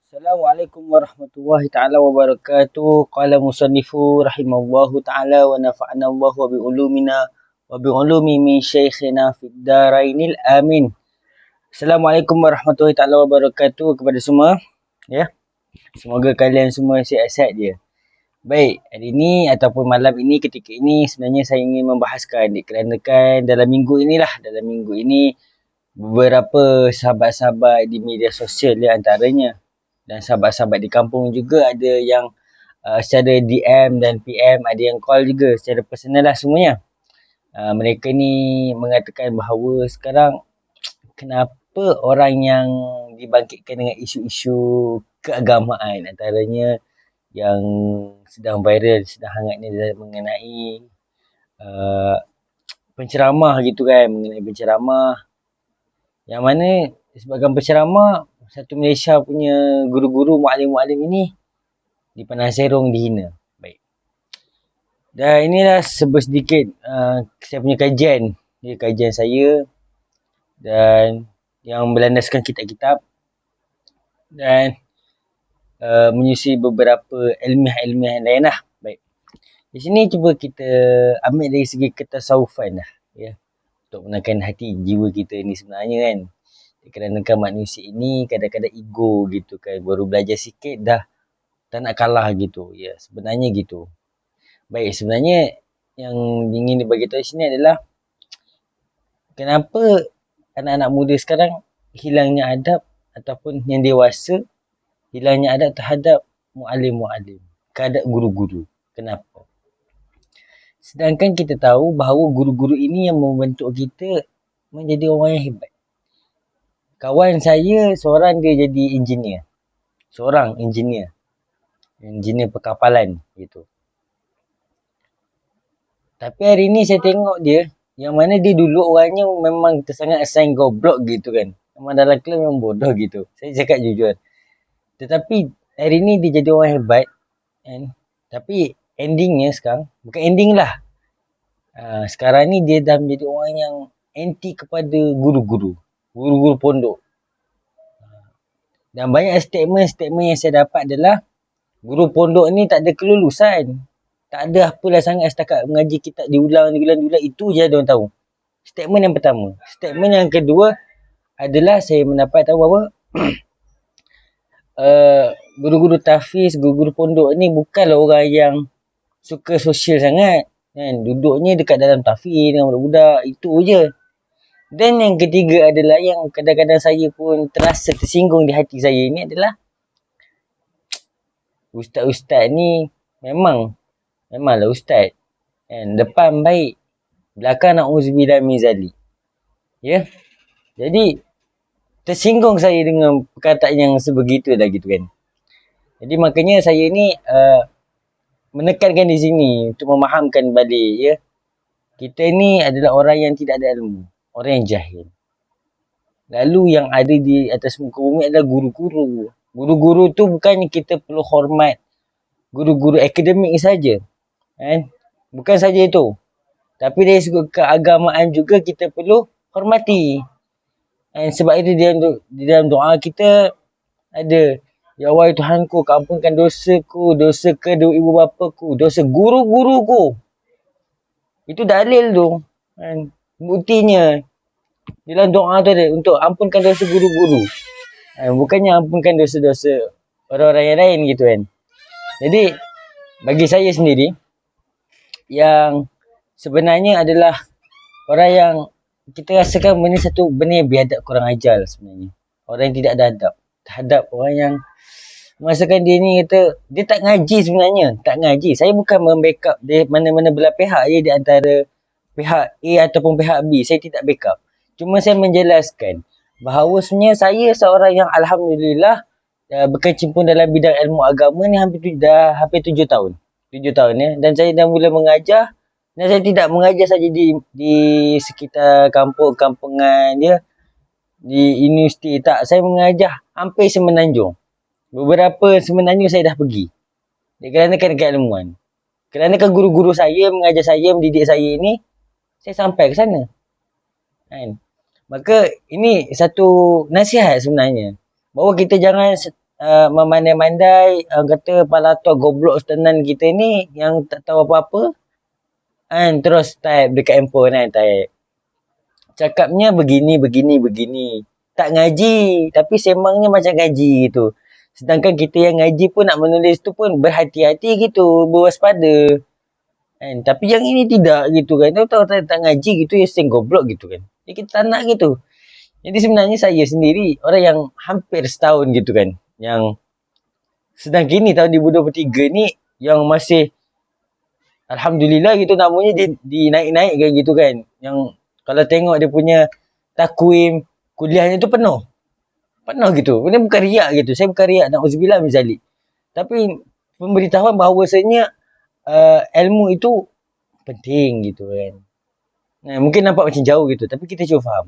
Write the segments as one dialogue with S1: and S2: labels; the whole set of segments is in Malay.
S1: Assalamualaikum warahmatullahi taala wabarakatuh. Qala musannifu rahimallahu taala wa nafa'ana Allahu bi ulumina wa bi ulumi min syekhina fid darainil amin. Assalamualaikum warahmatullahi taala wabarakatuh kepada semua. Ya. Semoga kalian semua sihat-sihat je. Baik, hari ini ataupun malam ini ketika ini sebenarnya saya ingin membahaskan dikarenakan dalam minggu ini beberapa sahabat-sahabat di media sosial di antaranya dan sahabat-sahabat di kampung juga ada yang secara DM dan PM, ada yang call juga secara personal lah semuanya. Mereka ni mengatakan bahawa sekarang kenapa orang yang dibangkitkan dengan isu-isu keagamaan antaranya yang sedang viral, sedang hangat ni mengenai penceramah gitu kan, mengenai penceramah yang mana disebabkan penceramah satu Malaysia punya guru-guru, muallim-muallim ini dipandang serong, dihina. Baik. Dan inilah sedikit saya punya kajian. Ini kajian saya dan yang berlandaskan kitab-kitab dan menyusui beberapa ilmiah-ilmiah yang lain lah. Baik. Di sini cuba kita ambil dari segi ketasawufan lah. Ya. Untuk menenangkan hati jiwa kita ni sebenarnya kan. Kerana manusia ini kadang-kadang ego gitu kan. Baru belajar sikit dah tak nak kalah gitu. Ya, sebenarnya gitu. Baik, sebenarnya yang ingin diberitahu di sini adalah kenapa anak-anak muda sekarang hilangnya adab ataupun yang dewasa hilangnya adab terhadap muallim-muallim, terhadap guru-guru. Kenapa? Sedangkan kita tahu bahawa guru-guru ini yang membentuk kita menjadi orang yang hebat. Kawan saya seorang dia jadi engineer. Seorang engineer. Engineer perkapalan gitu. Tapi hari ni saya tengok dia, yang mana dia dulu orangnya memang tersangat assign goblok gitu kan. Memang dalam kelas memang bodoh gitu. Saya cakap jujur. Tetapi hari ni dia jadi orang hebat. Kan? Tapi endingnya sekarang, bukan ending lah. Sekarang ni dia dah menjadi orang yang anti kepada guru-guru. Guru-guru pondok. Dan banyak statement-statement yang saya dapat adalah guru pondok ni tak ada kelulusan. Tak ada apalah sangat setakat mengaji kitab diulang. Itu je dia orang tahu. Statement yang pertama. Statement yang kedua adalah saya mendapat tahu bahawa guru-guru tahfiz, guru-guru pondok ni bukanlah orang yang suka sosial sangat. Kan? Duduknya dekat dalam tahfiz dengan budak-budak. Itu je. Dan yang ketiga adalah yang kadang-kadang saya pun terasa tersinggung di hati saya ni adalah ustaz-ustaz ni memanglah ustaz. Kan? Depan baik, belakang na'udzubillah min zalik. Ya. Jadi tersinggung saya dengan perkataan yang sebegitu dah gitu kan. Jadi makanya saya ni menekankan di sini untuk memahamkan balik ya. Kita ni adalah orang yang tidak ada ilmu, orang yang jahil. Lalu yang ada di atas muka bumi adalah guru-guru. Guru-guru tu bukannya kita perlu hormat guru-guru akademik saja. Kan? Bukan saja itu. Tapi dari segi keagamaan juga kita perlu hormati. Sebab itu di dalam doa kita ada, ya Allah Tuhanku, ampunkan dosaku, dosa kedua ibu bapaku, dosa guru-guruku. Itu dalil tu. Buktinya dalam doa tu ada untuk ampunkan dosa guru-guru. Bukannya ampunkan dosa-dosa orang-orang yang lain gitu kan. Jadi bagi saya sendiri, yang sebenarnya adalah orang yang kita rasakan benda yang biadab, kurang ajar sebenarnya. Orang yang tidak ada adab terhadap orang yang merasakan dia ni kata, dia tak ngaji sebenarnya. Tak ngaji. Saya bukan membackup dia mana-mana belah pihak je di antara pihak A ataupun pihak B. Saya tidak backup. Cuma saya menjelaskan bahawa sebenarnya saya seorang yang alhamdulillah berkecimpung dalam bidang ilmu agama ni hampir 7 tahun. 7 tahun ya. Dan saya dah mula mengajar. Dan saya tidak mengajar saja di sekitar kampung-kampungan dia, di universiti. Tak, saya mengajar hampir semenanjung. Beberapa semenanjung saya dah pergi. Kerana dekat ilmuwan. Kerana guru-guru saya mengajar saya, mendidik saya ni, saya sampai ke sana. Kan? Maka ini satu nasihat sebenarnya. Bahawa kita jangan memandai-mandai, kata palatua goblok setenan kita ni yang tak tahu apa-apa, kan, terus type dekat handphone kan, type. Cakapnya begini, begini, begini. Tak ngaji, tapi sembangnya macam ngaji gitu. Sedangkan kita yang ngaji pun nak menulis tu pun berhati-hati gitu, berwaspada. Kan? Tapi yang ini tidak gitu kan. Tahu tak ngaji gitu, ya sing goblok gitu kan. Jadi kita tak nak gitu. Jadi sebenarnya saya sendiri, orang yang hampir setahun gitu kan. Yang sedang kini tahun 2023 ni, yang masih Alhamdulillah gitu namanya dinaik-naik kan gitu kan. Yang kalau tengok dia punya takwim kuliahnya tu penuh. Penuh gitu. Ini bukan riak gitu. Saya bukan riak, na'udzubillah min zalik. Tapi pemberitahuan bahawasanya ilmu itu penting gitu kan. Nah, mungkin nampak macam jauh gitu. Tapi kita cuba faham.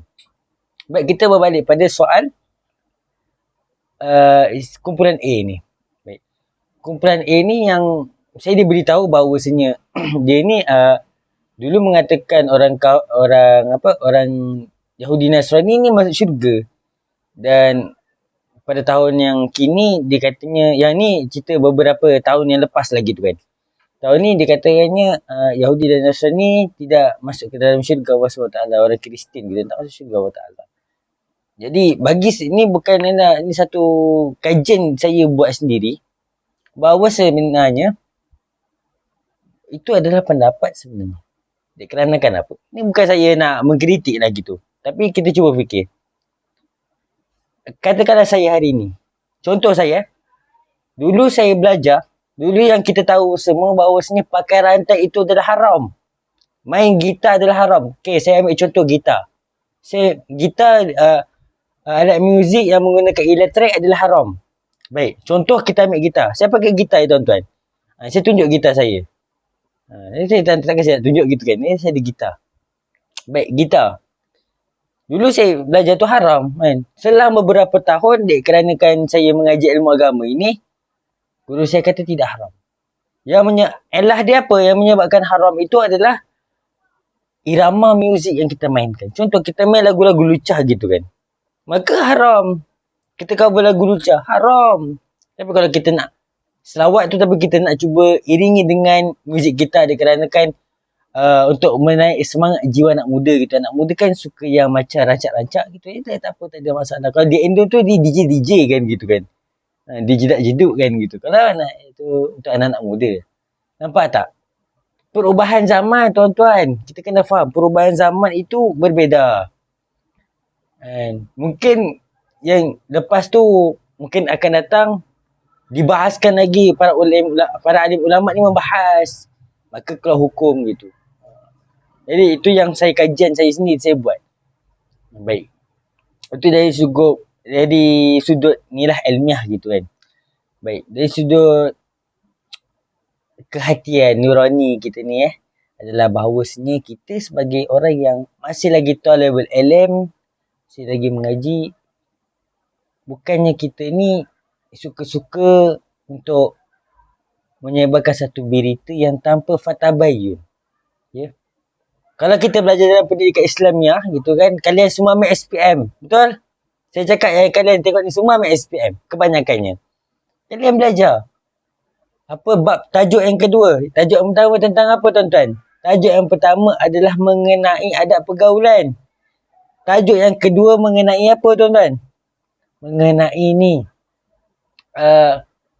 S1: Baik, kita berbalik pada soal kumpulan A ni. Baik. Kumpulan A ni yang saya diberitahu bahawasanya dia ni dulu mengatakan orang Yahudi Nasrani ni masuk syurga. Dan pada tahun yang kini dia katanya, yang ni cerita beberapa tahun yang lepas lagi tu kan. Tahun ni dikatakannya Yahudi dan Nasrani tidak masuk ke dalam syurga Allah SWT. Orang Kristian gitu tak masuk syurga Allah Ta'ala. Jadi bagi ni bukan ini satu kajian saya buat sendiri. Bahawa sebenarnya itu adalah pendapat sebenarnya. Kerana apa? Ini bukan saya nak mengkritik lah gitu. Tapi kita cuba fikir. Katakanlah saya hari ni. Contoh saya. Dulu saya belajar. Dulu yang kita tahu semua bahawasanya pakai rantai itu adalah haram. Main gitar adalah haram. Okay, saya ambil contoh gitar. Gitar, alat muzik yang menggunakan elektrik adalah haram. Baik, contoh kita ambil gitar. Saya pakai gitar tuan-tuan. Saya tunjuk gitar saya. Saya tak kasi tunjuk gitu kan. Ini saya ada gitar. Baik, gitar. Dulu saya belajar tu haram kan. Selama beberapa tahun kerana saya mengaji ilmu agama ini, guru saya kata tidak haram. Elah dia apa yang menyebabkan haram itu adalah irama muzik yang kita mainkan. Contoh kita main lagu-lagu lucah gitu kan. Maka haram. Kita cover lagu lucah, haram. Tapi kalau kita nak selawat tu tapi kita nak cuba iringi dengan muzik kita dikarenakan untuk menaik semangat jiwa anak muda gitu. Anak muda kan suka yang macam rancak-rancak gitu. Tak apa, tak ada masalah. Kalau di Indo tu dia DJ kan gitu kan. Dia jedak-jeduk kan gitu. Kalau anak itu untuk anak-anak muda. Nampak tak? Perubahan zaman tuan-tuan. Kita kena faham. Perubahan zaman itu berbeza. Mungkin yang lepas tu mungkin akan datang dibahaskan lagi para alim ulama ni membahas. Maka keluar hukum gitu. Jadi itu yang kajian saya sendiri saya buat. Baik. Itu dari sudut nilah ilmiah gitu kan. Baik, dari sudut kehatian nurani kita ni adalah bahawasanya kita sebagai orang yang masih lagi talibul ilm, masih lagi mengaji, bukannya kita ni suka-suka untuk menyebarkan satu berita yang tanpa fatabayun. Ya. Kalau kita belajar dalam pendidikan Islamiah gitu kan, kalian semua ambil SPM, betul? Saya cakap kalian tengok ni semua ambil SPM, kebanyakannya. Kalian belajar. Apa bab tajuk yang kedua? Tajuk yang pertama tentang apa tuan-tuan? Tajuk yang pertama adalah mengenai adab pergaulan. Tajuk yang kedua mengenai apa tuan-tuan? Mengenai ni.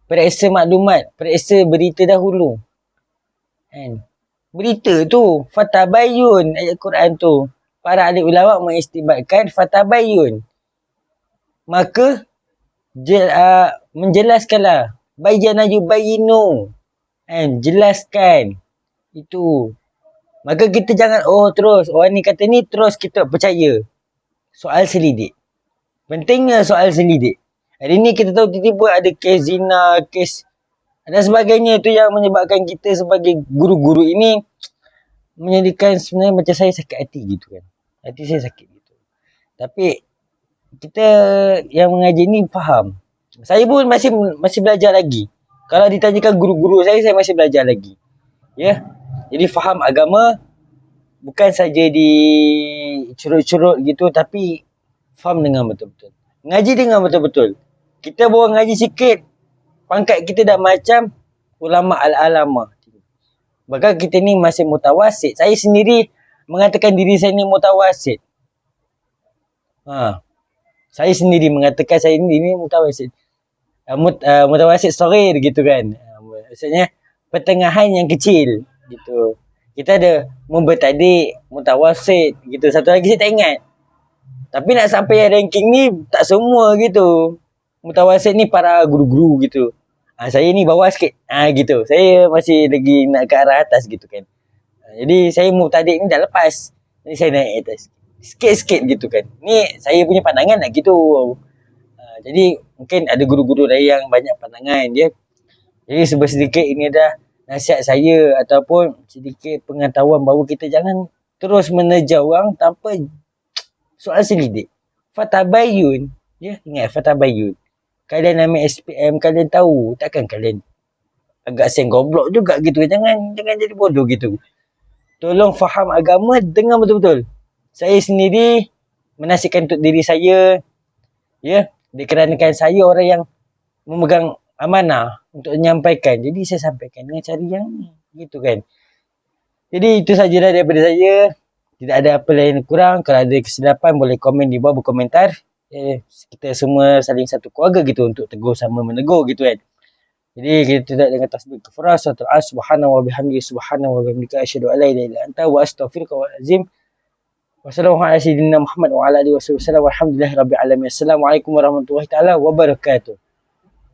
S1: Periksa maklumat, periksa berita dahulu. Kan? Berita tu, fatabayun ayat Quran tu. Para ahli ulama mengistibatkan fatabayun. Maka menjelaskanlah. Bayyana yubayyinu. Jelaskan. Itu. Maka kita jangan terus. Orang ni kata ni terus kita percaya. Soal selidik. Pentingnya soal selidik. Hari ni kita tahu tiba-tiba ada kes zina, kes dan sebagainya. Itu yang menyebabkan kita sebagai guru-guru ini menjadikan sebenarnya macam saya sakit hati gitu kan. Hati saya sakit gitu. Tapi kita yang mengaji ni faham. Saya pun masih belajar lagi. Kalau ditanyakan guru-guru saya masih belajar lagi. Ya. Jadi faham agama bukan saja di curut-curut gitu, tapi faham dengan betul-betul. Ngaji dengan betul-betul. Kita bawa ngaji sikit, pangkat kita dah macam ulama al-alamah. Bahkan kita ni masih mutawasid. Saya sendiri mengatakan diri saya ni mutawasid. Saya sendiri mengatakan saya ni mutawasid. Mutawasid saghir gitu kan. Maksudnya pertengahan yang kecil gitu. Kita ada mubtadi', mutawasid gitu. Satu lagi saya tak ingat. Tapi nak sampai ranking ni tak semua gitu. Mutawasid ni para guru-guru gitu. Saya ni bawah sikit. Gitu. Saya masih lagi nak ke arah atas gitu kan. Jadi saya mubtadi' ni dah lepas. Jadi saya naik atas. Sikit-sikit gitu kan. Ni saya punya pandangan lah gitu. Jadi mungkin ada guru-guru lain yang banyak pandangan je. Jadi sedikit ini dah nasihat saya ataupun sedikit pengetahuan bahawa kita jangan terus menerja orang tanpa soal selidik. Fatabayun. Ya, ingat fatabayun. Kalian ambil SPM, kalian tahu. Takkan kalian agak sen goblok juga gitu. Jangan jadi bodoh gitu. Tolong faham agama dengan betul-betul. Saya sendiri menasihatkan untuk diri saya. Ya, dikarenakan saya orang yang memegang amanah untuk menyampaikan. Jadi saya sampaikan dengan cara yang gitu kan. Jadi itu sahaja daripada saya. Tidak ada apa lain kurang. Kalau ada kesilapan boleh komen di bawah berkomentar. Kita semua saling satu keluarga gitu untuk tegur sama menegur gitu kan. Jadi kita tidak dengan tasbih kafarah subhanahu wa bihamdihi subhanahu wa bihamdika asyhadu an la ilaha illa anta wa astaghfiruka wa azim. Wassalamualaikum warahmatullahi wabarakatuh. Assalamualaikum warahmatullahi taala wabarakatuh.